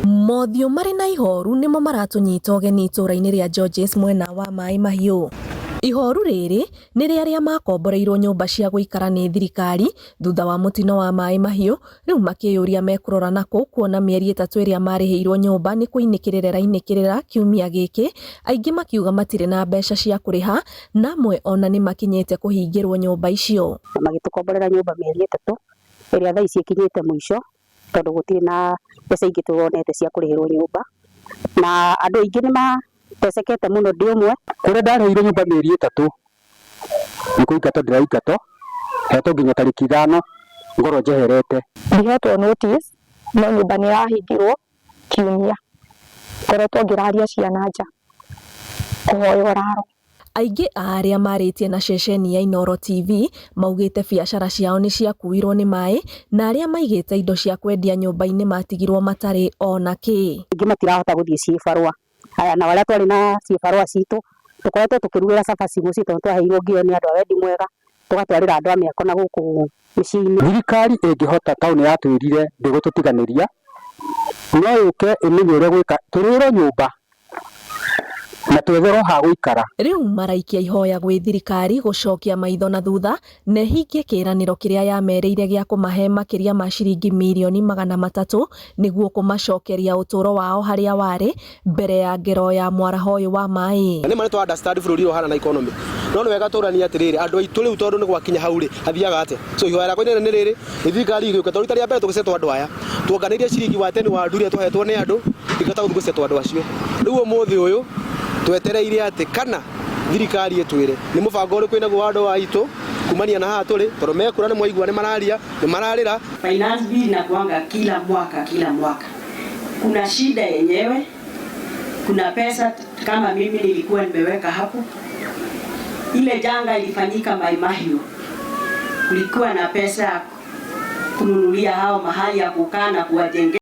Mothiũ marĩ na ihoru nĩmo maratunyita ũgeni itũra-inĩ rĩa Georges mwena wa Mai Mahiũ. Ihoru rĩrĩ nĩ rĩa arĩa makomboreirwo nyũmba cia gũikara nĩ thirikari thutha wa mũtino wa Mai Mahiũ, rĩu makĩyũria mekũrora nakũ kuona mĩeri 3 ĩrĩa marĩhĩirwo nyũmba nĩ kũinĩkĩrĩra rainĩkĩrĩra kiumia gĩkĩ, aingĩ makiuga matirĩ na mbeca cia kũrĩha, na amwe ona nĩ makinyĩte kũhingĩrwo nyũmba icio. Magĩtũkomborera nyũmba mĩeri 3 ĩrĩa thaa ici ĩkinyĩte mũico tondũ gũtirĩ na mbeca ingĩ tuonete cia kũrĩhĩrwo nyũmba, na andũ aingĩ nĩ matecekete mũno ndĩ ũmwe. Kũrĩa ndarĩhĩirwo nyũmba mĩeri 3 nĩ kũingatwo ndĩraingatwo, hetwo nginya tarĩki 5 ngorwo njeherete. Ndihetwo notice no nyũmba nĩ yahingirwo kiumia, ngoretwo ngĩraria ciana nja kũhoya ũraro. Aingĩ a arĩa marĩtie na ceceni ya Inooro TV maugĩte biacara ciao nĩ ciakuirwo nĩ maĩ, na arĩa maigĩte indo cia kwendia nyũmba-inĩ matigirwo matarĩ ona kĩ. Aingĩ matirahota gũthiĩ ciĩbarũa, na arĩa twarĩ na ciĩbarũa citũ tũkoretwo tũkĩrugĩra cabaci mũciĩ tondũ twaheirwo ngio nĩ andũ a wendi mwega, tũgatwarĩra andũ a mĩako na gũkũ mĩciĩ-inĩ. Thirikari ĩngĩhota taũni yatwĩrire ndĩgũtũtiganĩria, no yũke ĩmenye ũrĩa gwĩka, tũrĩrwo nyũmba na twetherwo ha gũikara. Rĩu maraikia ihoya gwĩ thirikari gũcokia maitho na thutha na ĩhingie kĩĩranĩro kĩrĩa yamerĩire gĩa kũmahe makĩria ma ciringi mirioni 300 nĩguo kũmacokeria ũtũũro wao harĩa warĩ mbere ya ngero ya mwaraho ũyũ wa maĩ. Nĩ marĩ understand bũrũri ũhana na economy, no nĩ wega tũrania atĩrĩrĩ, andũ aitũ rĩu tondũ nĩ gwakinya hau rĩ athiaga atĩa. So ihoya rĩakwa nĩ rĩrĩ, nĩ thirikari ĩgĩũka tondũ rita rĩa mbere tũgĩcetwo andũ aya tuonganĩirie ciringi wa 10 wa ndũrĩa tũhetwo nĩ andũ igata gũcetwo andũ acio. Rĩu ũmũthĩ ũyũ twetereire atĩ kana thirikari ĩtwĩre nĩ mũbango ũrĩkũ wĩnaguo wa andũ aitũ kumania na haha tũrĩ, tondũ mekũra nĩ mwaigua nĩ mararia nĩ mararĩra. Finance bill inakuanga kila mwaka. Kuna shida yenyewe, kuna pesa kama mimi nilikuwa nimeweka hapo. Ile janga ilifanyika Mai Mahiũ, kulikuwa na pesa kununulia hao mahali ya kukaa na kuwajengea